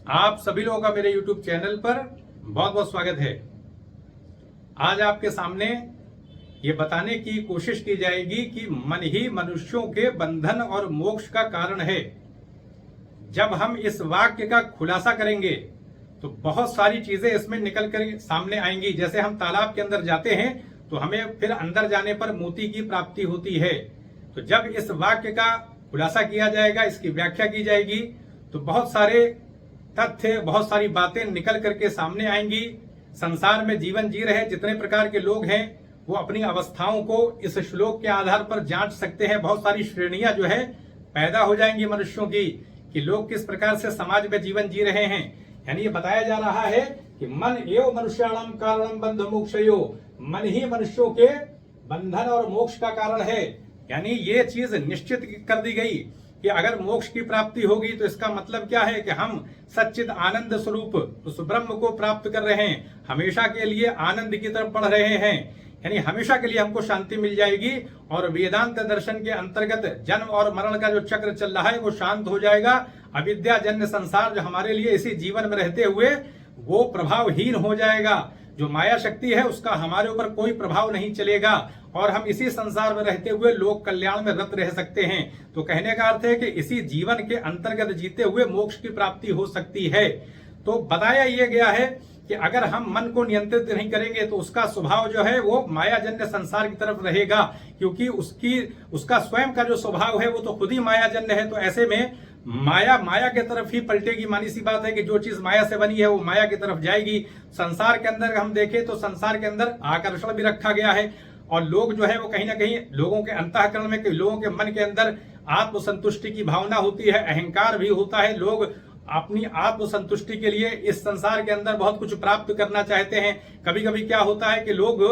आप सभी लोगों का मेरे YouTube चैनल पर बहुत बहुत स्वागत है। आज आपके सामने ये बताने की कोशिश की जाएगी कि मन ही मनुष्यों के बंधन और मोक्ष का कारण है। जब हम इस वाक्य का खुलासा करेंगे तो बहुत सारी चीजें इसमें निकल कर सामने आएंगी। जैसे हम तालाब के अंदर जाते हैं तो हमें फिर अंदर जाने पर मोती की प्राप्ति होती है। तो जब इस वाक्य का खुलासा किया जाएगा, इसकी व्याख्या की जाएगी, तो बहुत सारे तथ्य, बहुत सारी बातें निकल करके सामने आएंगी। संसार में जीवन जी रहे जितने प्रकार के लोग हैं वो अपनी अवस्थाओं को इस श्लोक के आधार पर जांच सकते हैं। बहुत सारी श्रेणियां जो है पैदा हो जाएंगी मनुष्यों की कि लोग किस प्रकार से समाज में जीवन जी रहे हैं। यानी ये बताया जा रहा है कि मन एवं मनुष्याणाम कारणम बंध मोक्षयो, मन ही मनुष्यों के बंधन और मोक्ष का कारण है। यानी ये चीज निश्चित कर दी गई कि अगर मोक्ष की प्राप्ति होगी तो इसका मतलब क्या है कि हम सच्चिद आनंद स्वरूप उस ब्रह्म को प्राप्त कर रहे हैं, हमेशा के लिए आनंद की तरफ बढ़ रहे हैं। यानी हमेशा के लिए हमको शांति मिल जाएगी और वेदांत दर्शन के अंतर्गत जन्म और मरण का जो चक्र चल रहा है वो शांत हो जाएगा। अविद्याजन्य संसार जो हमारे लिए इसी जीवन में रहते हुए वो प्रभावहीन हो जाएगा। जो माया शक्ति है उसका हमारे ऊपर कोई प्रभाव नहीं चलेगा और हम इसी संसार में रहते हुए लोक कल्याण में रत रह सकते हैं। तो कहने का अर्थ है कि इसी जीवन के अंतर्गत जीते हुए मोक्ष की प्राप्ति हो सकती है। तो बताया यह गया है कि अगर हम मन को नियंत्रित नहीं करेंगे तो उसका स्वभाव जो है वो मायाजन्य संसार की तरफ रहेगा, क्योंकि उसका स्वयं का जो स्वभाव है वो तो खुद ही मायाजन्य है। तो ऐसे में माया के तरफ ही पलटेगी। मानी सी बात है कि जो चीज माया से बनी है वो माया की तरफ जाएगी। संसार के अंदर हम देखें तो संसार के अंदर आकर्षण भी रखा गया है और लोग जो है वो कहीं ना कहीं लोगों के अंतःकरण में, लोगों के मन के अंदर आत्मसंतुष्टि की भावना होती है, अहंकार भी होता है। लोग अपनी आत्मसंतुष्टि के लिए इस संसार के अंदर बहुत कुछ प्राप्त करना चाहते हैं। कभी कभी क्या होता है कि लोग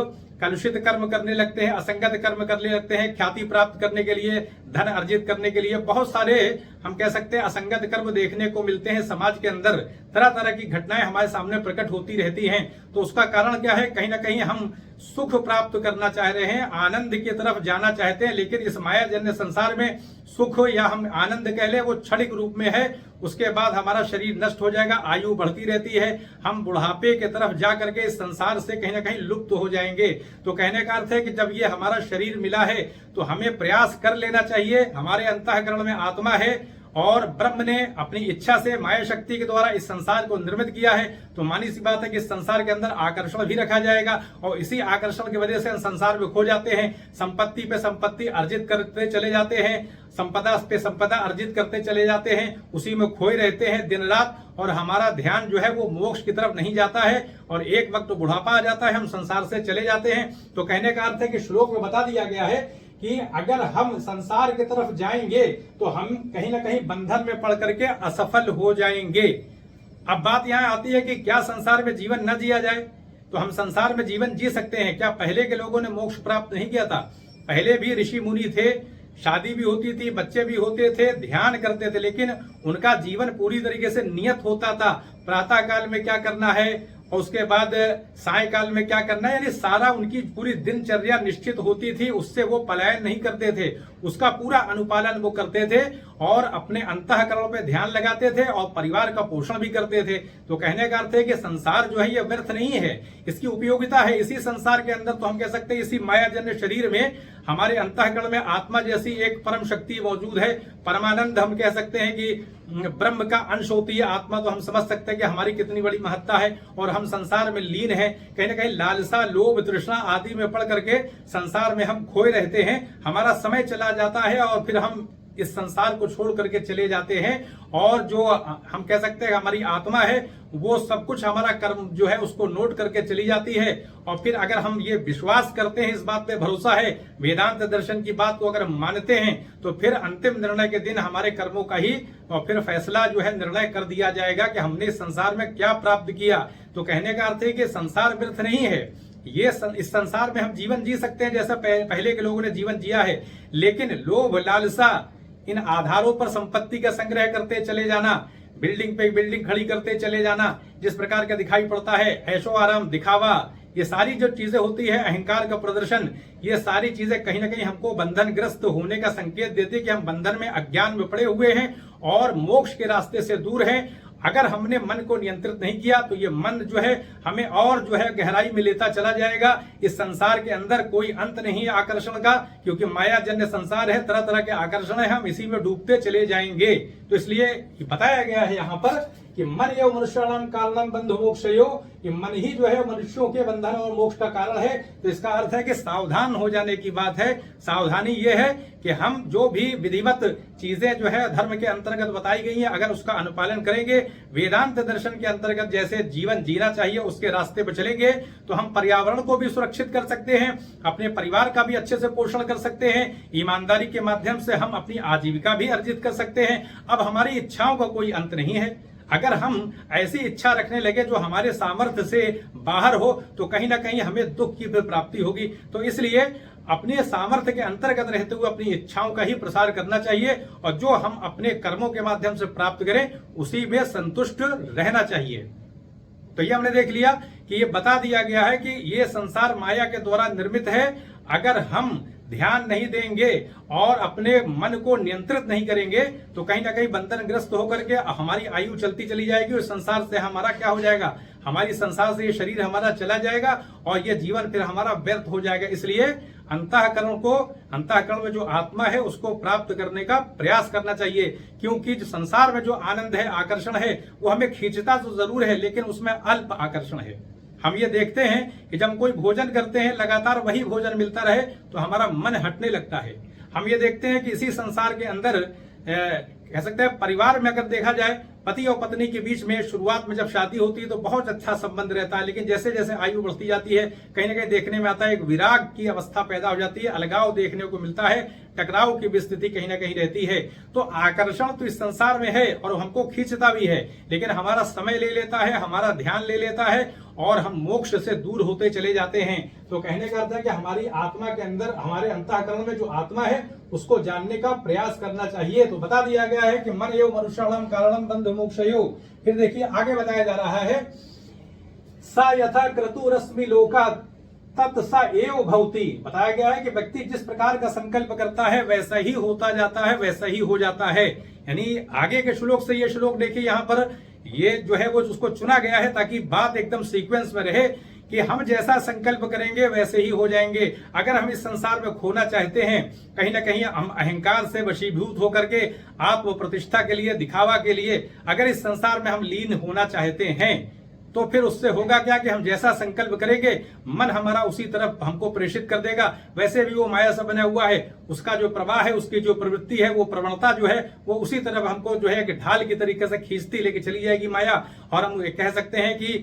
कलुषित कर्म करने लगते हैं, असंगत कर्म करने लगते हैं, ख्याति प्राप्त करने के लिए, धन अर्जित करने के लिए। बहुत सारे हम कह सकते हैं असंगत कर्म देखने को मिलते हैं समाज के अंदर। तरह तरह की घटनाएं हमारे सामने प्रकट होती रहती हैं। तो उसका कारण क्या है? कहीं ना कहीं हम सुख प्राप्त करना चाह रहे हैं, आनंद की तरफ जाना चाहते हैं, लेकिन इस मायाजन्य संसार में सुख या हम आनंद कह ले वो क्षणिक रूप में है। उसके बाद हमारा शरीर नष्ट हो जाएगा, आयु बढ़ती रहती है, हम बुढ़ापे की तरफ जा करके इस संसार से कहीं ना कहीं लुप्त हो जाएंगे। तो कहने का अर्थ है कि जब ये हमारा शरीर मिला है तो हमें प्रयास कर लेना चाहिए। हमारे अंतःकरण में आत्मा है और ब्रह्म ने अपनी इच्छा से माया शक्ति के द्वारा इस संसार को निर्मित किया है। तो मानी सी बात है कि इस संसार के अंदर आकर्षण भी रखा जाएगा और इसी आकर्षण की वजह से हम संसार में खो जाते हैं, संपत्ति पे संपत्ति अर्जित करते चले जाते हैं, संपदा पे संपदा अर्जित करते चले जाते हैं, उसी में खोए रहते हैं दिन रात और हमारा ध्यान जो है वो मोक्ष की तरफ नहीं जाता है और एक वक्त बुढ़ापा आ जाता है, हम संसार से चले जाते हैं। तो कहने का अर्थ है कि श्लोक में बता दिया गया है कि अगर हम संसार की तरफ जाएंगे तो हम कहीं ना कहीं बंधन में पड़ करके असफल हो जाएंगे। अब बात यहाँ आती है कि क्या संसार में जीवन न जिया जाए? तो हम संसार में जीवन जी सकते हैं। क्या पहले के लोगों ने मोक्ष प्राप्त नहीं किया था? पहले भी ऋषि मुनि थे, शादी भी होती थी, बच्चे भी होते थे, ध्यान करते थे, लेकिन उनका जीवन पूरी तरीके से नियत होता था। प्रातः काल में क्या करना है और उसके बाद सायकाल में क्या करना है, यानी सारा उनकी पूरी दिनचर्या निश्चित होती थी। उससे वो पलायन नहीं करते थे, उसका पूरा अनुपालन वो करते थे और अपने अंतःकरण पे ध्यान लगाते थे और परिवार का पोषण भी करते थे। तो कहने का अर्थ है कि संसार जो है ये व्यर्थ नहीं है, इसकी उपयोगिता है। इसी संसार के अंदर तो हम कह सकते हैं इसी मायाजन्य शरीर में हमारे अंतःकरण में आत्मा जैसी एक परम शक्ति मौजूद है। परमानंद हम कह सकते हैं कि ब्रह्म का अंश होती है आत्मा। तो हम समझ सकते हैं कि हमारी कितनी बड़ी महत्ता है और हम संसार में लीन है। कहीं ना कहीं लालसा, लोभ, तृष्णा आदि में पड़ करके संसार में हम खोए रहते हैं। हमारा समय चला जाता है और फिर हम इस संसार को छोड़ करके चले जाते हैं और जो हम कह सकते हैं हमारी आत्मा है वो सब कुछ हमारा कर्म जो है उसको नोट करके चली जाती है। और फिर अगर हम ये विश्वास करते हैं, इस बात पे भरोसा है, वेदांत दर्शन की बात को अगर हम मानते हैं तो फिर अंतिम निर्णय के दिन हमारे कर्मों का ही और फिर फैसला जो है निर्णय कर दिया जाएगा कि हमने इस संसार में क्या प्राप्त किया। तो कहने का अर्थ है कि संसार व्यर्थ नहीं है। इस संसार में हम जीवन जी सकते हैं जैसा पहले के लोगों ने जीवन जिया है, लेकिन लोभ, लालसा, इन आधारों पर संपत्ति का संग्रह करते चले जाना, बिल्डिंग पे बिल्डिंग खड़ी करते चले जाना, जिस प्रकार का दिखाई पड़ता है, ऐशो आराम, दिखावा, ये सारी जो चीजें होती है, अहंकार का प्रदर्शन, ये सारी चीजें कहीं ना कहीं हमको बंधनग्रस्त होने का संकेत देती है कि हम बंधन में, अज्ञान में पड़े हुए हैं और मोक्ष के रास्ते से दूर हैं। अगर हमने मन को नियंत्रित नहीं किया तो ये मन जो है हमें और जो है गहराई में लेता चला जाएगा। इस संसार के अंदर कोई अंत नहीं है आकर्षण का, क्योंकि माया जन्य संसार है, तरह तरह के आकर्षण है, हम इसी में डूबते चले जाएंगे। तो इसलिए बताया गया है यहाँ पर कि मन एवं मनुष्याणाम कारणम बंध मोक्षयो, कि मन ही जो है मनुष्यों के बंधन और मोक्ष का कारण है। तो इसका अर्थ है कि सावधान हो जाने की बात है। सावधानी ये है कि हम जो भी विधिवत चीजें जो है धर्म के अंतर्गत बताई गई हैं, अगर उसका अनुपालन करेंगे, वेदांत दर्शन के अंतर्गत जैसे जीवन जीना चाहिए उसके रास्ते पर चलेंगे, तो हम पर्यावरण को भी सुरक्षित कर सकते हैं, अपने परिवार का भी अच्छे से पोषण कर सकते हैं, ईमानदारी के माध्यम से हम अपनी आजीविका भी अर्जित कर सकते हैं। अब हमारी इच्छाओं का कोई अंत नहीं है। अगर हम ऐसी इच्छा रखने लगे जो हमारे सामर्थ्य से बाहर हो, तो कहीं ना कहीं हमें दुख की प्राप्ति होगी। तो इसलिए अपने सामर्थ्य के अंतर्गत रहते हुए अपनी इच्छाओं का ही प्रसार करना चाहिए, और जो हम अपने कर्मों के माध्यम से प्राप्त करें उसी में संतुष्ट रहना चाहिए। तो ये हमने देख लिया कि ये बता दिया गया है कि ये संसार माया के द्वारा निर्मित है। अगर हम ध्यान नहीं देंगे और अपने मन को नियंत्रित नहीं करेंगे तो कहीं ना कहीं बंधनग्रस्त होकर के हमारी आयु चलती चली जाएगी, और संसार से हमारा क्या हो जाएगा, हमारी संसार से ये शरीर हमारा चला जाएगा और ये जीवन फिर हमारा व्यर्थ हो जाएगा। इसलिए अंतःकरण में जो आत्मा है उसको प्राप्त करने का प्रयास करना चाहिए, क्योंकि जो संसार में जो आनंद है, आकर्षण है, वो हमें खींचता तो जरूर है लेकिन उसमें अल्प आकर्षण है। हम ये देखते हैं कि जब कोई भोजन करते हैं लगातार वही भोजन मिलता रहे तो हमारा मन हटने लगता है। हम ये देखते हैं कि इसी संसार के अंदर कह सकते हैं परिवार में अगर देखा जाए, पति और पत्नी के बीच में शुरुआत में जब शादी होती है तो बहुत अच्छा संबंध रहता है, लेकिन जैसे जैसे आयु बढ़ती जाती है कहीं ना कहीं देखने में आता है एक विराग की अवस्था पैदा हो जाती है, अलगाव देखने को मिलता है, टकराव की भी स्थिति कहीं ना कहीं रहती है। तो आकर्षण तो इस संसार में है और हमको खींचता भी है, लेकिन हमारा समय ले लेता है, हमारा ध्यान ले लेता है और हम मोक्ष से दूर होते चले जाते हैं। तो कहने का अर्थ है कि हमारी आत्मा के अंदर, हमारे अंतःकरण में जो आत्मा है उसको जानने का प्रयास करना चाहिए। तो बता दिया गया है कि मन एवं मनुष्याणाम कारणम बंध मोक्षयो। फिर देखिए आगे बताया जा रहा है, सा यथा क्रतुरस्मि लोका तत् सा एव भवति। बताया गया है कि व्यक्ति जिस प्रकार का संकल्प करता है वैसा ही होता जाता है, वैसा ही हो जाता है। यानी आगे के श्लोक से ये श्लोक देखिए, यहाँ पर ये जो है वो उसको चुना गया है ताकि बात एकदम सीक्वेंस में रहे कि हम जैसा संकल्प करेंगे वैसे ही हो जाएंगे। अगर हम इस संसार में खोना चाहते हैं, कहीं ना कहीं हम अहंकार से वशीभूत होकर के आत्म प्रतिष्ठा के लिए, दिखावा के लिए अगर इस संसार में हम लीन होना चाहते हैं तो फिर उससे होगा क्या कि हम जैसा संकल्प करेंगे मन हमारा उसी तरफ हमको प्रेषित कर देगा। वैसे भी वो माया से बना हुआ है, उसका जो प्रवाह है, उसकी जो प्रवृत्ति है, वो प्रवणता जो है वो उसी तरफ हमको जो है कि ढाल की तरीके से खींचती लेके चली जाएगी माया, और हम कह सकते हैं कि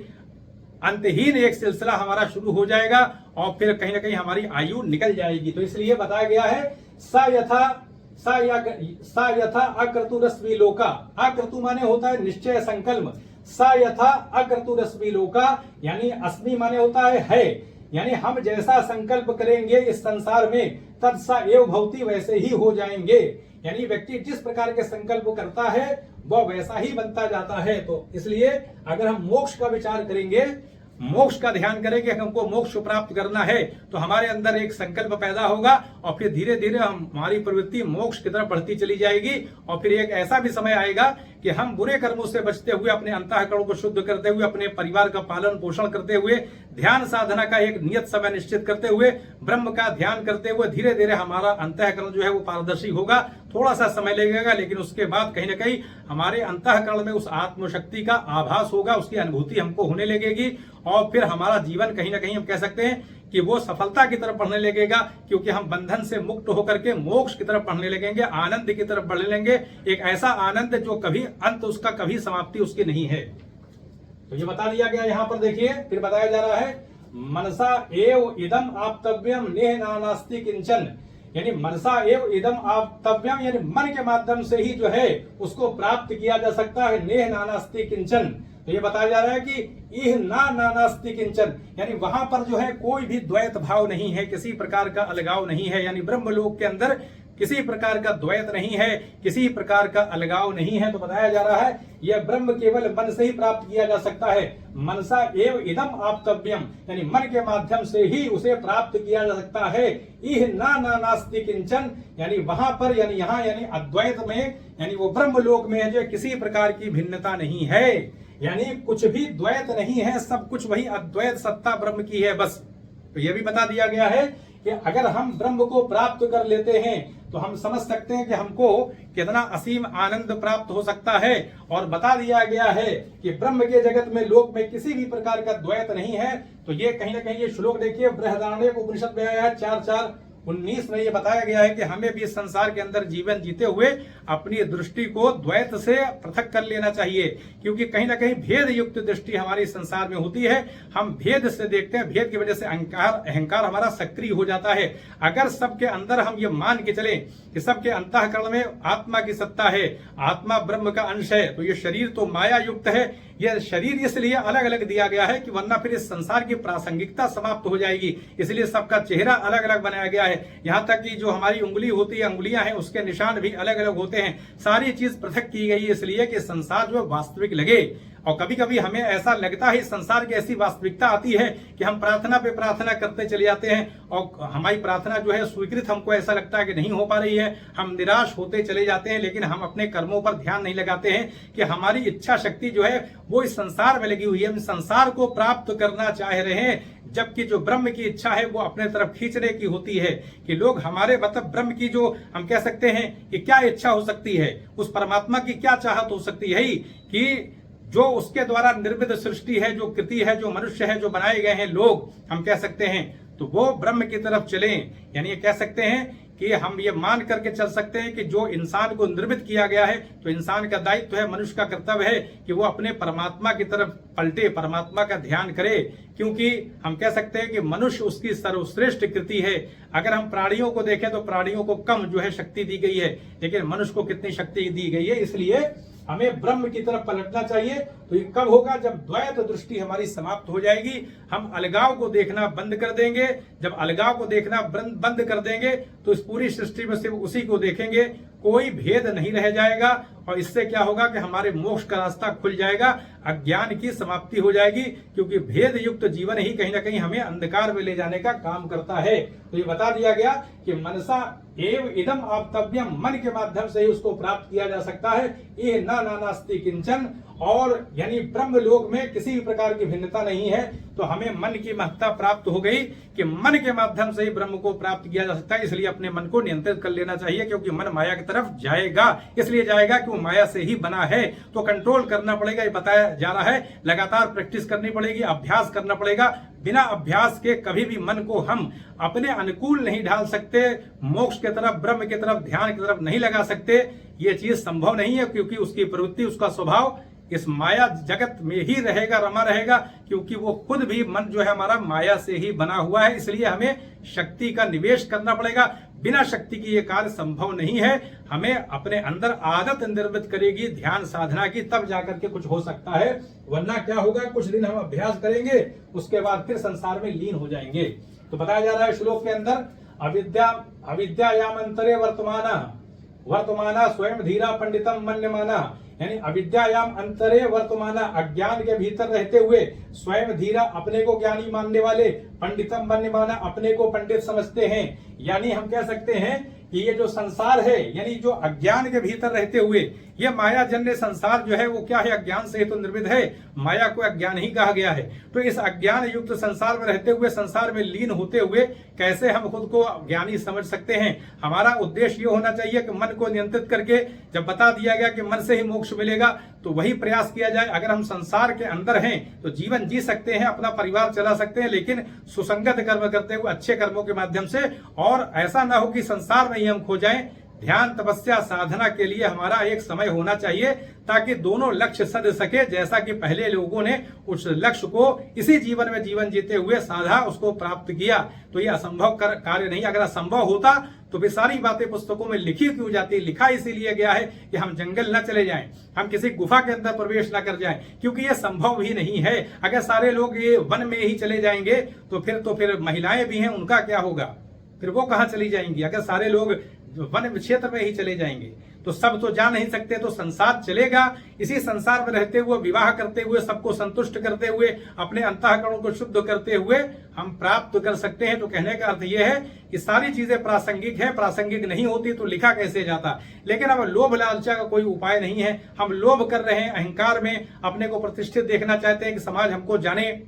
अंतहीन एक सिलसिला हमारा शुरू हो जाएगा और फिर कहीं ना कहीं हमारी आयु निकल जाएगी। तो इसलिए बताया गया है सा यथा अक्रतुरस्मि लोका। अक्रतु माने होता है निश्चय, संकल्प। सा यथा अक्रतुरस्मि लोका यानी अस्मि माने होता है, यानी हम जैसा संकल्प करेंगे इस संसार में तत्सा एव भवति, वैसे ही हो जाएंगे। यानी व्यक्ति जिस प्रकार के संकल्प करता है वह वैसा ही बनता जाता है। तो इसलिए अगर हम मोक्ष का विचार करेंगे, मोक्ष का ध्यान करेंगे, हमको मोक्ष प्राप्त करना है, तो हमारे अंदर एक संकल्प पैदा होगा और फिर धीरे धीरे हमारी प्रवृत्ति मोक्ष की तरफ बढ़ती चली जाएगी। और फिर एक ऐसा भी समय आएगा कि हम बुरे कर्मों से बचते हुए, अपने अंतःकरण को शुद्ध करते हुए, अपने परिवार का पालन पोषण करते हुए, ध्यान साधना का एक नियत समय निश्चित करते हुए, ब्रह्म का ध्यान करते हुए धीरे धीरे हमारा अंतःकरण जो है वो पारदर्शी होगा। थोड़ा सा समय लगेगा, लेकिन उसके बाद कहीं ना कहीं हमारे अंतःकरण में उस आत्मशक्ति का आभास होगा, उसकी अनुभूति हमको होने लगेगी और फिर हमारा जीवन कहीं ना कहीं हम कह सकते हैं कि वो सफलता की तरफ बढ़ने लगेगा, क्योंकि हम बंधन से मुक्त होकर के मोक्ष की तरफ बढ़ने लगेंगे, आनंद की तरफ बढ़ने लगेंगे। एक ऐसा आनंद जो कभी अंत उसका, कभी समाप्ति उसकी नहीं है। तो ये बता दिया गया यहाँ पर। देखिए फिर बताया जा रहा है, मनसा एव इदम आप्तव्यम नेह नानास्ति किंचन। यानी मनसा एव इदम आप्तव्यम, यानी मन के माध्यम से ही जो है उसको प्राप्त किया जा सकता है। नेह नानास्ति किंचन, तो ये बताया जा रहा है कि इह ना नानास्ति किंचन, यानी वहां पर जो है कोई भी द्वैत भाव नहीं है, किसी प्रकार का अलगाव नहीं है। यानी ब्रह्मलोक के अंदर किसी प्रकार का द्वैत नहीं है, किसी प्रकार का अलगाव नहीं है। तो बताया जा रहा है यह ब्रह्म केवल मन से ही प्राप्त किया जा सकता है। मनसा एव इदम आप्तव्यम, यानी मन के माध्यम से ही उसे प्राप्त किया जा सकता है। इह ना नास्ति किंचन, यानी वहां पर यानी यहाँ यानी अद्वैत में यानी वो ब्रह्म लोक में जो किसी प्रकार की भिन्नता नहीं है, यानी कुछ भी द्वैत नहीं है, सब कुछ वही अद्वैत सत्ता ब्रह्म की है बस। तो यह भी बता दिया गया है कि अगर हम ब्रह्म को प्राप्त कर लेते हैं तो हम समझ सकते हैं कि हमको कितना असीम आनंद प्राप्त हो सकता है। और बता दिया गया है कि ब्रह्म के जगत में लोक में किसी भी प्रकार का द्वैत नहीं है। तो ये कहीं ना कहीं ये श्लोक देखिए बृहदारण्यक उपनिषद में आया है 4:4-19 में ये बताया गया है कि हमें भी इस संसार के अंदर जीवन जीते हुए अपनी दृष्टि को द्वैत से पृथक कर लेना चाहिए, क्योंकि कहीं ना कहीं भेद युक्त दृष्टि हमारी संसार में होती है। हम भेद से देखते हैं, भेद की वजह से अहंकार हमारा सक्रिय हो जाता है। अगर सबके अंदर हम ये मान के चले कि सबके अंतःकरण में आत्मा की सत्ता है, आत्मा ब्रह्म का अंश है, तो ये शरीर तो माया युक्त है। यह शरीर इसलिए अलग अलग दिया गया है कि वरना फिर इस संसार की प्रासंगिकता समाप्त हो जाएगी, इसलिए सबका चेहरा अलग अलग बनाया गया है। यहाँ तक कि जो हमारी उंगली होती है, अंगुलियां हैं, उसके निशान भी अलग अलग होते हैं। सारी चीज पृथक की गई है इसलिए कि संसार जो वास्तविक लगे। और कभी कभी हमें ऐसा लगता है, संसार की ऐसी वास्तविकता आती है कि हम प्रार्थना पे प्रार्थना करते चले जाते हैं और हमारी प्रार्थना जो है स्वीकृत हमको ऐसा लगता है कि नहीं हो पा रही है, हम निराश होते चले जाते हैं। लेकिन हम अपने कर्मों पर ध्यान नहीं लगाते हैं कि हमारी इच्छा शक्ति जो है वो इस संसार में लगी हुई है, हम संसार को प्राप्त करना चाह रहे हैं, जबकि जो ब्रह्म की इच्छा है वो अपने तरफ खींचने की होती है। कि लोग हमारे मतलब ब्रह्म की जो हम कह सकते हैं कि क्या इच्छा हो सकती है, उस परमात्मा की क्या चाहत हो सकती है कि जो उसके द्वारा निर्मित सृष्टि है, जो कृति है, जो मनुष्य है, जो बनाए गए हैं लोग, हम कह सकते हैं तो वो ब्रह्म की तरफ चलें। यानी ये कह सकते हैं कि हम ये मान करके चल सकते हैं कि जो इंसान को निर्मित किया गया है, तो इंसान का दायित्व है, मनुष्य का कर्तव्य है कि वो अपने परमात्मा की तरफ पलटे, परमात्मा का ध्यान करे। क्योंकि हम कह सकते हैं कि मनुष्य उसकी सर्वश्रेष्ठ कृति है। अगर हम प्राणियों को देखें तो प्राणियों को कम जो है शक्ति दी गई है, लेकिन मनुष्य को कितनी शक्ति दी गई है। इसलिए हमें ब्रह्म की तरफ पलटना चाहिए। तो ये कब होगा? जब द्वैत दृष्टि हमारी समाप्त हो जाएगी, हम अलगाव को देखना बंद कर देंगे। जब अलगाव को देखना बंद कर देंगे तो इस पूरी सृष्टि में सिर्फ उसी को देखेंगे, कोई भेद नहीं रह जाएगा। और इससे क्या होगा कि हमारे मोक्ष का रास्ता खुल जाएगा, अज्ञान की समाप्ति हो जाएगी, क्योंकि भेद युक्त जीवन ही कहीं ना कहीं हमें अंधकार में ले जाने का काम करता है। तो ये बता दिया गया कि मनसा एव इदम आप्तव्यम, मन के माध्यम से ही उसको प्राप्त किया जा सकता है। ये ना नास्ति किंचन, और यानी ब्रह्म लोक में किसी भी प्रकार की भिन्नता नहीं है। तो हमें मन की महत्ता प्राप्त हो गई कि मन के माध्यम से ही ब्रह्म को प्राप्त किया जा सकता है। इसलिए अपने मन को नियंत्रित कर लेना चाहिए, क्योंकि मन माया की तरफ जाएगा। इसलिए जाएगा कि वो माया से ही बना है, तो कंट्रोल करना पड़ेगा। ये बताया जा रहा है, लगातार प्रैक्टिस करनी पड़ेगी, अभ्यास करना पड़ेगा। बिना अभ्यास के कभी भी मन को हम अपने अनुकूल नहीं ढाल सकते, मोक्ष की तरफ, ब्रह्म की तरफ, ध्यान की तरफ नहीं लगा सकते। ये चीज संभव नहीं है, क्योंकि उसकी प्रवृत्ति, उसका स्वभाव इस माया जगत में ही रहेगा, रमा रहेगा, क्योंकि वो खुद भी मन जो है हमारा माया से ही बना हुआ है। इसलिए हमें शक्ति का निवेश करना पड़ेगा। बिना शक्ति की ये कार्य संभव नहीं है। हमें अपने अंदर आदत निर्मित करेगी ध्यान साधना की, तब जाकर के कुछ हो सकता है। वरना क्या होगा, कुछ दिन हम अभ्यास करेंगे, उसके बाद फिर संसार में लीन हो जाएंगे। तो बताया जा रहा है श्लोक के अंदर, अविद्यायाम अंतरे वर्तमाना स्वयं धीरा पंडितम मन्यमाना, यानी अविद्यायाम अंतरे वर्तमाना, अज्ञान के भीतर रहते हुए स्वयं धीरा, अपने को ज्ञानी मानने वाले, पंडितम मन्यमाना, अपने को पंडित समझते हैं। यानी हम कह सकते हैं कि ये जो संसार है, यानी जो अज्ञान के भीतर रहते हुए ये माया जन्य संसार जो है वो क्या है, अज्ञान से ही तो निर्मित है। माया को अज्ञान ही कहा गया है। तो इस अज्ञान युक्त संसार में रहते हुए, संसार में लीन होते हुए कैसे हम खुद को ज्ञानी समझ सकते हैं? हमारा उद्देश्य ये होना चाहिए कि मन को नियंत्रित करके, जब बता दिया गया कि मन से ही मोक्ष मिलेगा, तो वही प्रयास किया जाए। अगर हम संसार के अंदर हैं तो जीवन जी सकते हैं, अपना परिवार चला सकते हैं, लेकिन सुसंगत कर्म करते हुए, अच्छे कर्मों के माध्यम से। और ऐसा ना हो कि संसार में ही हम खो जाएं। ध्यान, तपस्या, साधना के लिए हमारा एक समय होना चाहिए, ताकि दोनों लक्ष्य सध सके। जैसा कि पहले लोगों ने उस लक्ष्य को इसी जीवन में जीवन जीते हुए साधा, उसको प्राप्त किया। तो ये असंभव कार्य नहीं। अगर असंभव होता तो भी सारी बातें पुस्तकों में लिखी क्यों जाती? लिखा इसीलिए गया है कि हम जंगल न चले जाएं, हम किसी गुफा के अंदर प्रवेश न कर जाएं, क्योंकि ये संभव ही नहीं है। अगर सारे लोग ये वन में ही चले जाएंगे तो फिर महिलाएं भी हैं, उनका क्या होगा? फिर वो कहां चली जाएंगी? अगर सारे लोग वन क्षेत्र में ही चले जाएंगे। तो सब तो जा नहीं सकते, तो संसार चलेगा। इसी संसार में रहते हुए, विवाह करते हुए, सबको संतुष्ट करते हुए, अपने अंतःकरणों को शुद्ध करते हुए हम प्राप्त कर सकते हैं। तो कहने का अर्थ यह है कि सारी चीजें प्रासंगिक है, प्रासंगिक नहीं होती तो लिखा कैसे जाता। लेकिन अब लोभ लालचा का कोई उपाय नहीं है। हम लोभ कर रहे हैं, अहंकार में अपने को प्रतिष्ठित देखना चाहते हैं कि समाज हमको जाने,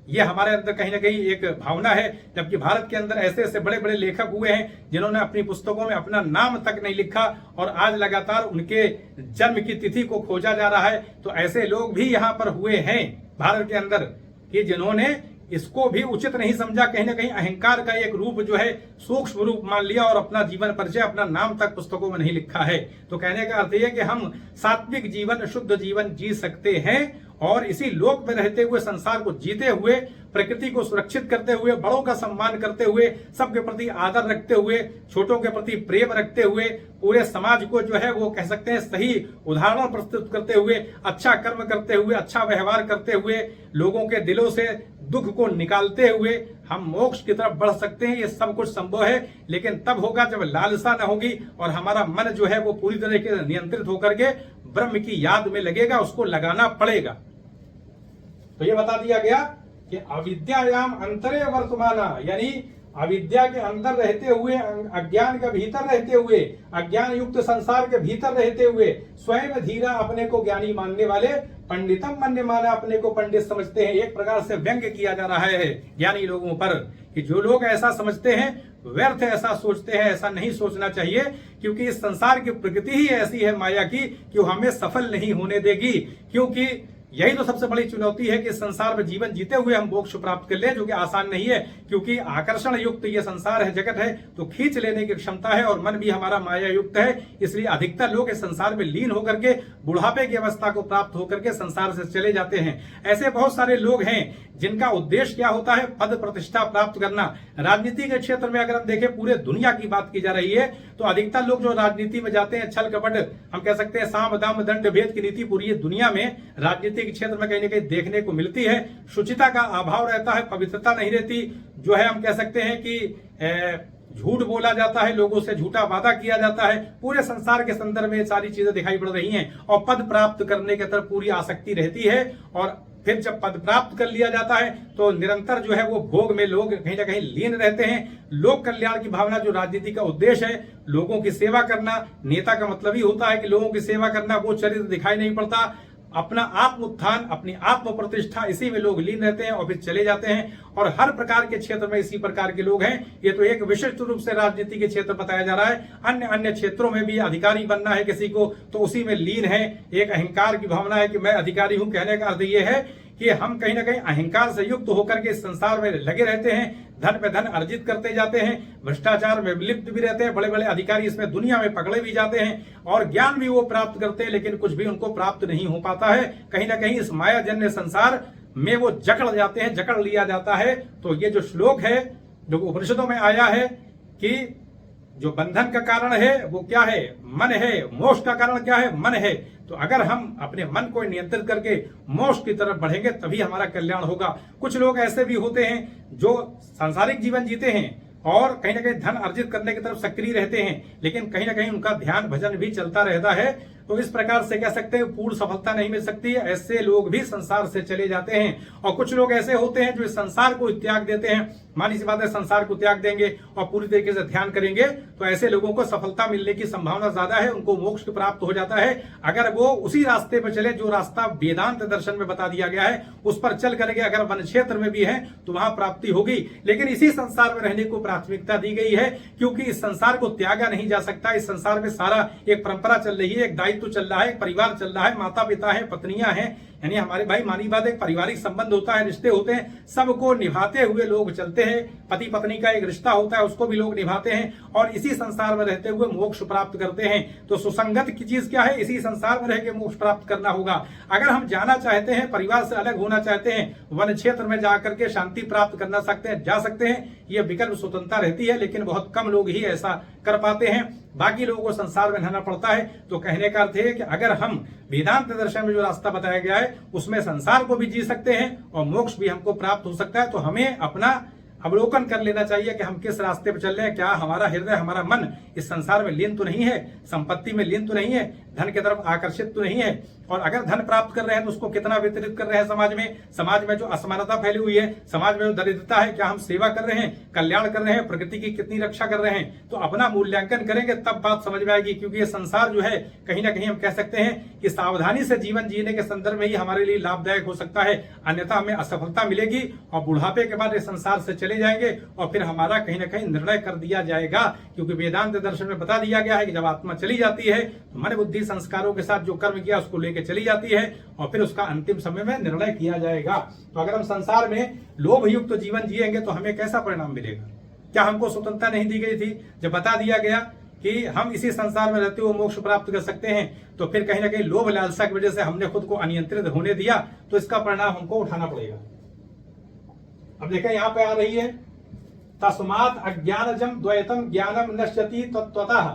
ये हमारे अंदर कहीं ना कहीं एक भावना है। जबकि भारत के अंदर ऐसे ऐसे बड़े बड़े लेखक हुए हैं जिन्होंने अपनी पुस्तकों में अपना नाम तक नहीं लिखा और आज लगातार उनके जन्म की तिथि को खोजा जा रहा है। तो ऐसे लोग भी यहाँ पर हुए हैं भारत के अंदर कि जिन्होंने इसको भी उचित नहीं समझा, कहीं ना कहीं अहंकार का एक रूप जो है सूक्ष्म रूप मान लिया और अपना जीवन परिचय, अपना नाम तक पुस्तकों में नहीं लिखा है। तो कहने का अर्थ यह कि हम सात्विक जीवन, शुद्ध जीवन जी सकते हैं और इसी लोक में रहते हुए, संसार को जीते हुए, प्रकृति को सुरक्षित करते हुए, बड़ों का सम्मान करते हुए, सबके प्रति आदर रखते हुए, छोटों के प्रति प्रेम रखते हुए, पूरे समाज को जो है वो कह सकते हैं सही उदाहरण प्रस्तुत करते हुए, अच्छा कर्म करते हुए, अच्छा व्यवहार करते हुए, लोगों के दिलों से दुख को निकालते हुए हम मोक्ष की तरफ बढ़ सकते हैं। ये सब कुछ संभव है, लेकिन तब होगा जब लालसा न होगी और हमारा मन जो है वो पूरी तरीके से नियंत्रित होकर के ब्रह्म की याद में लगेगा, उसको लगाना पड़ेगा। तो ये बता दिया गया कि अविद्यायाम अंतरे वर्तमाना, यानी अविद्या के अंदर रहते हुए, अज्ञान के भीतर रहते हुए, अज्ञान युक्त संसार के भीतर रहते हुए स्वयं धीरा अपने को ज्ञानी मानने वाले पंडितम मन्य माना अपने को पंडित समझते हैं। एक प्रकार से व्यंग्य किया जा रहा है ज्ञानी लोगों पर कि जो लोग ऐसा समझते हैं व्यर्थ ऐसा सोचते हैं। ऐसा नहीं सोचना चाहिए, क्योंकि इस संसार की प्रकृति ही ऐसी है माया की कि वो हमें सफल नहीं होने देगी। क्योंकि यही तो सबसे बड़ी चुनौती है कि संसार में जीवन जीते हुए हम मोक्ष प्राप्त कर ले, जो कि आसान नहीं है। क्योंकि आकर्षण युक्त ये संसार है, जगत है, तो खींच लेने की क्षमता है और मन भी हमारा माया युक्त है। इसलिए अधिकतर लोग इस संसार में लीन होकर के बुढ़ापे की अवस्था को प्राप्त होकर के संसार से चले जाते हैं। ऐसे बहुत सारे लोग हैं जिनका उद्देश्य क्या होता है, पद प्रतिष्ठा प्राप्त करना। राजनीति के क्षेत्र में अगर हम देखें, पूरे दुनिया की बात की जा रही है, तो अधिकतर लोग जो राजनीति में जाते हैं, छल कपट, हम कह सकते हैं साम दाम दंड भेद की नीति पूरी दुनिया में राजनीति के क्षेत्र में कहीं ना कहीं देखने को मिलती है। शुचिता का अभाव रहता है, पवित्रता नहीं रहती, जो है हम कह सकते हैं कि झूठ बोला जाता है, लोगों से झूठा वादा किया जाता है। पूरे संसार के संदर्भ में सारी चीजें दिखाई पड़ रही हैं और पद प्राप्त करने की तरफ पूरी आसक्ति रहती है। और फिर जब पद प्राप्त कर लिया जाता है तो निरंतर जो है वो भोग में लोग कहीं ना कहीं लीन रहते हैं। लोक कल्याण की भावना, जो राजनीति का उद्देश्य है, लोगों की सेवा करना, नेता का मतलब ही होता है कि लोगों की सेवा करना, वो चरित्र दिखाई नहीं पड़ता। अपना आत्म उत्थान, अपनी आत्म प्रतिष्ठा, इसी में लोग लीन रहते हैं और फिर चले जाते हैं। और हर प्रकार के क्षेत्र में इसी प्रकार के लोग हैं। ये तो एक विशिष्ट रूप से राजनीति के क्षेत्र बताया जा रहा है। अन्य अन्य क्षेत्रों में भी अधिकारी बनना है किसी को, तो उसी में लीन है। एक अहंकार की भावना है कि मैं अधिकारी हूं। कहने का अर्थ ये है कि हम कहीं ना कहीं अहंकार से युक्त होकर के संसार में लगे रहते हैं, धन पे धन अर्जित करते जाते हैं, भ्रष्टाचार में लिप्त भी रहते हैं। बड़े बड़े अधिकारी इसमें दुनिया में पकड़े भी जाते हैं और ज्ञान भी वो प्राप्त करते हैं, लेकिन कुछ भी उनको प्राप्त नहीं हो पाता है। कहीं ना कहीं इस मायाजन्य संसार में वो जकड़ जाते हैं, जकड़ लिया जाता है। तो ये जो श्लोक है, जो उपनिषदों में आया है कि जो बंधन का कारण है वो क्या है, मन है। मोक्ष का कारण क्या है, मन है। तो अगर हम अपने मन को नियंत्रित करके मोक्ष की तरफ बढ़ेंगे तभी हमारा कल्याण होगा। कुछ लोग ऐसे भी होते हैं जो सांसारिक जीवन जीते हैं और कहीं ना कहीं धन अर्जित करने की तरफ सक्रिय रहते हैं, लेकिन कहीं ना कहीं उनका ध्यान भजन भी चलता रहता है। तो इस प्रकार से कह सकते हैं पूर्ण सफलता नहीं मिल सकती। ऐसे लोग भी संसार से चले जाते हैं। और कुछ लोग ऐसे होते हैं जो इस संसार को त्याग देते हैं। मानी सी बात है, संसार को त्याग देंगे और पूरी तरीके से ध्यान करेंगे तो ऐसे लोगों को सफलता मिलने की संभावना ज्यादा है, उनको मोक्ष प्राप्त हो जाता है। अगर वो उसी रास्ते पर चले जो रास्ता वेदांत दर्शन में बता दिया गया है, उस पर चल करके अगर वन क्षेत्र में भी है तो वहां प्राप्ति होगी। लेकिन इसी संसार में रहने को प्राथमिकता दी गई है, क्योंकि इस संसार को त्यागा नहीं जा सकता। इस संसार में सारा एक परंपरा चल रही है, एक दायित्व चल रहा है, एक परिवार चल रहा है, माता पिता है, पत्नियां हैं, यानी हमारे भाई मानी बात, एक पारिवारिक संबंध होता है, रिश्ते होते हैं, सबको निभाते हुए लोग चलते हैं। पति पत्नी का एक रिश्ता होता है, उसको भी लोग निभाते हैं और इसी संसार में रहते हुए मोक्ष प्राप्त करते हैं। तो सुसंगत की चीज क्या है, इसी संसार में रह के मोक्ष प्राप्त करना होगा। अगर हम जाना चाहते हैं, परिवार से अलग होना चाहते हैं, वन क्षेत्र में जाकर के शांति प्राप्त करना सकते हैं, जा सकते हैं। यह विकल्प स्वतंत्रता रहती है, लेकिन बहुत कम लोग ही ऐसा कर पाते हैं। बाकी लोगों को संसार में रहना पड़ता है। तो कहने का अर्थ है कि अगर हम वेदांत दर्शन में जो रास्ता बताया गया है उसमें संसार को भी जी सकते हैं और मोक्ष भी हमको प्राप्त हो सकता है। तो हमें अपना अवलोकन कर लेना चाहिए कि हम किस रास्ते पर चल रहे हैं, क्या हमारा हृदय, हमारा मन इस संसार में लीन तो नहीं है, संपत्ति में लीन तो नहीं है, धन की तरफ आकर्षित तो नहीं है, और अगर धन प्राप्त कर रहे हैं तो उसको कितना वितरित कर रहे हैं समाज में जो असमानता फैली हुई है, समाज में जो दरिद्रता है, क्या हम सेवा कर रहे हैं, कल्याण कर रहे हैं, प्रकृति की कितनी रक्षा कर रहे हैं। तो अपना मूल्यांकन करेंगे तब बात समझ में आएगी, क्योंकि ये संसार जो है कहीं ना कहीं हम कह सकते हैं कि सावधानी से जीवन जीने के संदर्भ में ही हमारे लिए लाभदायक हो सकता है, अन्यथा हमें असफलता मिलेगी और बुढ़ापे के बाद इस संसार से चले जाएंगे और फिर हमारा कहीं ना कहीं निर्णय कर दिया जाएगा। क्योंकि वेदांत दर्शन में बता दिया गया है कि जब आत्मा चली जाती है तो मन बुद्धि संस्कारों के साथ जो कर्म किया उसको लेकर चली जाती है और फिर उसका अंतिम समय में निर्णय किया जाएगा। तो अगर हम संसार में लोभ युक्त जीवन जिएंगे तो हमें कैसा परिणाम मिलेगा? क्या हमको स्वतंत्रता नहीं दी गई थी? जब बता दिया गया कि हम इसी संसार में रहते हुए मोक्ष प्राप्त कर सकते हैं, तो फिर कहीं ना कहीं लोभ लालसा की वजह से हमने खुद को अनियंत्रित होने दिया, तो इसका परिणाम हमको उठाना पड़ेगा। अब देखें यहां पे आ रही है, तस्मात् अज्ञानजम द्वैतम ज्ञानम नश्यति तत्वतः।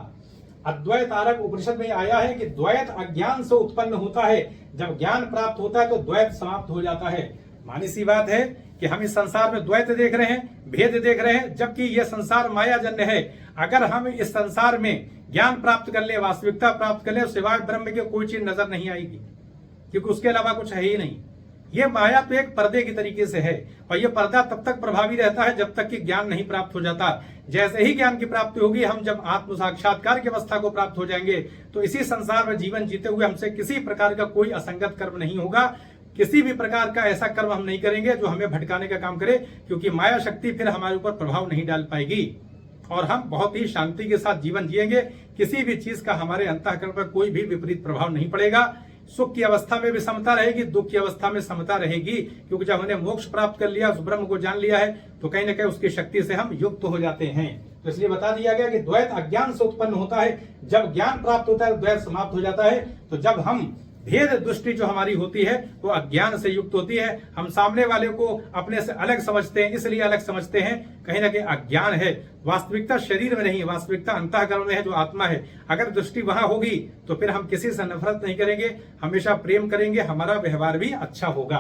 अद्वैत आरक उपनिषद में आया है कि द्वैत अज्ञान से उत्पन्न होता है, जब ज्ञान प्राप्त होता है तो द्वैत समाप्त हो जाता है। मानी सी बात है कि हम इस संसार में द्वैत देख रहे हैं, भेद देख रहे हैं, जबकि यह संसार मायाजन्य है। अगर हम इस संसार में ज्ञान प्राप्त कर ले, वास्तविकता प्राप्त कर ले, सिवाय ब्रह्म के कोई चीज नजर नहीं आएगी, क्योंकि उसके अलावा कुछ है ही नहीं। ये माया तो एक पर्दे की तरीके से है, और ये पर्दा तब तक प्रभावी रहता है जब तक कि ज्ञान नहीं प्राप्त हो जाता। जैसे ही ज्ञान की प्राप्ति होगी, हम जब आत्म साक्षात्कार की अवस्था को प्राप्त हो जाएंगे, तो इसी संसार में जीवन जीते हुए हमसे किसी प्रकार का कोई असंगत कर्म नहीं होगा, किसी भी प्रकार का ऐसा कर्म हम नहीं करेंगे जो हमें भटकाने का काम करे, क्योंकि माया शक्ति फिर हमारे ऊपर प्रभाव नहीं डाल पाएगी और हम बहुत ही शांति के साथ जीवन जिएंगे। किसी भी चीज का हमारे अंतःकरण पर कोई भी विपरीत प्रभाव नहीं पड़ेगा। सुख की अवस्था में भी समता रहेगी, दुख की अवस्था में समता रहेगी, क्योंकि जब हमने मोक्ष प्राप्त कर लिया, उस ब्रह्म को जान लिया है, तो कहीं ना कहीं उसकी शक्ति से हम युक्त हो जाते हैं। तो इसलिए बता दिया गया कि द्वैत अज्ञान से उत्पन्न होता है, जब ज्ञान प्राप्त होता है द्वैत समाप्त हो जाता है। तो जब हम भेद दृष्टि जो हमारी होती है वो अज्ञान से युक्त होती है, हम सामने वाले को अपने से अलग समझते हैं, इसलिए अलग समझते हैं, कहीं ना कहीं अज्ञान है। वास्तविकता शरीर में नहीं, वास्तविकता अंतःकरण में है, जो आत्मा है। अगर दृष्टि वहां होगी तो फिर हम किसी से नफरत नहीं करेंगे, हमेशा प्रेम करेंगे, हमारा व्यवहार भी अच्छा होगा।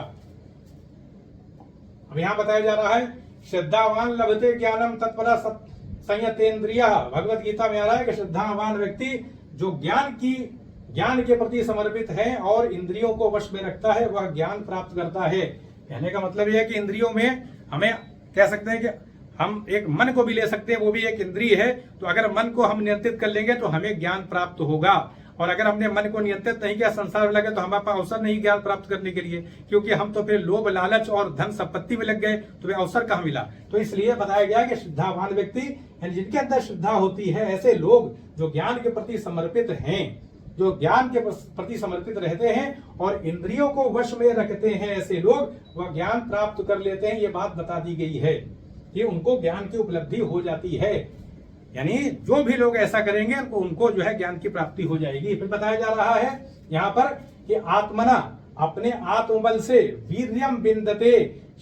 अब यहां बताया जा रहा है, श्रद्धावान लभते ज्ञानम तत्परा संयतेन्द्रिय। भगवत गीता में आ रहा है कि श्रद्धावान व्यक्ति जो ज्ञान के प्रति समर्पित है और इंद्रियों को वश में रखता है, वह ज्ञान प्राप्त करता है। कहने का मतलब यह है कि इंद्रियों में हमें कह सकते हैं कि हम एक मन को भी ले सकते हैं, वो भी एक इंद्रिय है। तो अगर मन को हम नियंत्रित कर लेंगे तो हमें ज्ञान प्राप्त होगा, और अगर हमने मन को नियंत्रित नहीं किया, संसार में लगे, तो हमारे पास अवसर नहीं ज्ञान प्राप्त करने के लिए, क्योंकि हम तो फिर लोभ लालच और धन संपत्ति में लग गए, तो वे अवसर कहाँ मिला। तो इसलिए बताया गया कि श्रद्धावान व्यक्ति, जिनके अंदर श्रद्धा होती है, ऐसे लोग जो ज्ञान के प्रति समर्पित हैं, जो ज्ञान के प्रति समर्पित रहते हैं और इंद्रियों को वश में रखते हैं, ऐसे लोग वह ज्ञान प्राप्त कर लेते हैं। ये बात बता दी गई है कि उनको ज्ञान की उपलब्धि हो जाती है, यानी जो भी लोग ऐसा करेंगे उनको जो है ज्ञान की प्राप्ति हो जाएगी। फिर बताया जा रहा है यहाँ पर कि आत्मना, अपने आत्मबल से वीर्यम बिंदते,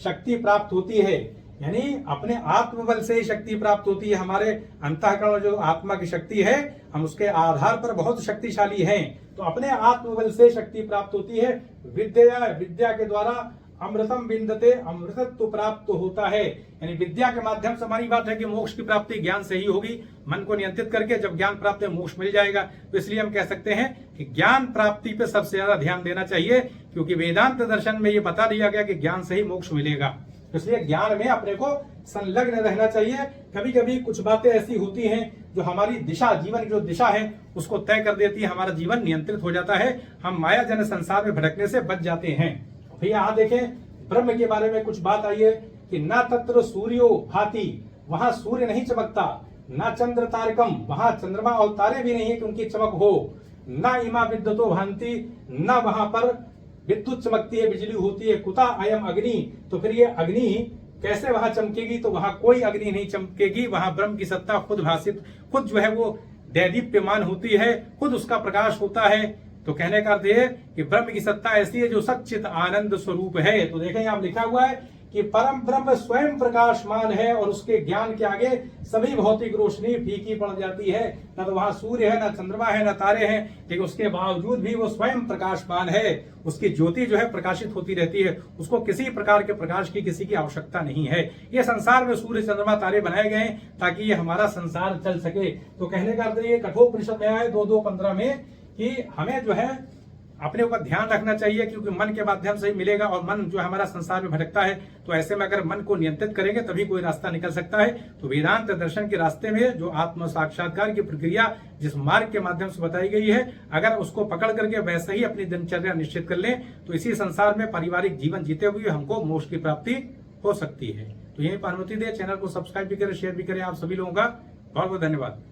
शक्ति प्राप्त होती है, यानी अपने आत्मबल से ही शक्ति प्राप्त होती है। हमारे अंतःकरण जो आत्मा की शक्ति है, हम उसके आधार पर बहुत शक्तिशाली हैं, तो अपने आत्मबल से शक्ति प्राप्त होती है। विद्या के द्वारा अमृतम बिंदते, अमृतत्व प्राप्त होता है, यानी विद्या के माध्यम से। हमारी बात है कि मोक्ष की प्राप्ति ज्ञान से ही होगी, मन को नियंत्रित करके जब ज्ञान प्राप्त है मोक्ष मिल जाएगा। तो इसलिए हम कह सकते हैं कि ज्ञान प्राप्ति पे सबसे ज्यादा ध्यान देना चाहिए, क्योंकि वेदांत दर्शन में ये बता दिया गया कि ज्ञान से ही मोक्ष मिलेगा। इसलिए ज्ञान में अपने को संलग्न रहना चाहिए। कभी कभी कुछ बातें ऐसी होती हैं जो हमारी दिशा, जीवन की जो दिशा है उसको तय कर देती है, हमारा जीवन नियंत्रित हो जाता है, हम माया जन संसार में भटकने से बच जाते हैं। फिर यहाँ देखें, ब्रह्म के बारे में कुछ बात आई है कि न तत्र सूर्यो भाति, वहां सूर्य नहीं चमकता, न चंद्र तारकम, वहां चंद्रमा और तारे भी नहीं है कि उनकी चमक हो, न इमा विद्युतो भांति, न वहां पर विद्युत चमकती है, बिजली होती है, कुता अयम अग्नि, तो फिर ये अग्नि कैसे वहां चमकेगी? तो वहां कोई अग्नि नहीं चमकेगी, वहां ब्रह्म की सत्ता खुद भाषित, खुद जो है वो दैदीप्यमान होती है, खुद उसका प्रकाश होता है। तो कहने का अर्थ है कि ब्रह्म की सत्ता ऐसी है जो सच्चित आनंद स्वरूप है। तो देखें यहाँ लिखा हुआ है कि परम ब्रह्म स्वयं प्रकाशमान है और उसके ज्ञान के आगे सभी भौतिक रोशनी फीकी पड़ जाती है। न तो वहां सूर्य है, न चंद्रमा है, न तारे हैं, लेकिन उसके बावजूद भी वो स्वयं प्रकाशमान है। उसकी ज्योति जो है प्रकाशित होती रहती है, उसको किसी प्रकार के प्रकाश की किसी की आवश्यकता नहीं है। ये संसार में सूर्य चंद्रमा तारे बनाए गए ताकि ये हमारा संसार चल सके। तो कहने का अर्थ ये कठोपनिषद में आए 2:2:15 में कि हमें जो है अपने ऊपर ध्यान रखना चाहिए, क्योंकि मन के माध्यम से ही मिलेगा और मन जो हमारा संसार में भटकता है। तो ऐसे में अगर मन को नियंत्रित करेंगे तभी कोई रास्ता निकल सकता है। तो वेदांत दर्शन के रास्ते में जो आत्म साक्षात्कार की प्रक्रिया जिस मार्ग के माध्यम से बताई गई है, अगर उसको पकड़ करके वैसे ही अपनी दिनचर्या निश्चित कर लें तो इसी संसार में पारिवारिक जीवन जीते हुए हमको मोक्ष की प्राप्ति हो सकती है। तो यही अनुमति दे, चैनल को सब्सक्राइब भी करें, शेयर भी करें। आप सभी लोगों का बहुत बहुत धन्यवाद।